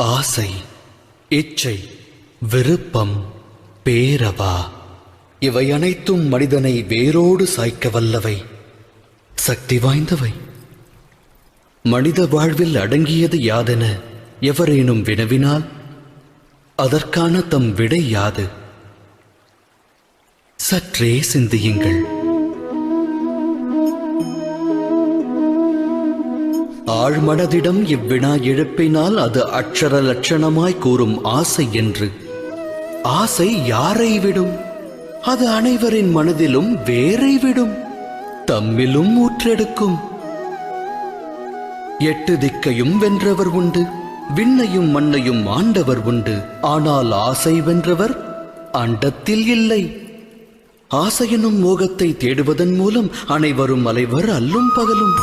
ஆசை, இச்சை, விருப்பம், பேரவா இவை அனைத்தும் மனிதனை வேரோடு சாய்க்க வல்லவை, சக்தி வாய்ந்தவை. மனித வாழ்வில் அடங்கியது யாதென எவரேனும் வினவினால் அதற்கான தம் விடை யாது? சற்றே சிந்தியுங்கள். ஆழ்மனதிடம் இவ்வினா எழுப்பினால் அது அட்சர லட்சணமாய் கூறும் ஆசை என்று. ஆசை யாரை விடும்? அது அனைவரின் மனதிலும் வேரை விடும், தம்மிலும் ஊற்றெடுக்கும். 8 திக்கையும் வென்றவர் உண்டு, விண்ணையும் மண்ணையும் ஆண்டவர் உண்டு. ஆனால் ஆசை வென்றவர் அண்டத்தில் இல்லை. ஆசையெனும் மோகத்தை தேடுவதன் மூலம் அனைவரும் அலைவர் அல்லும் பகலும்.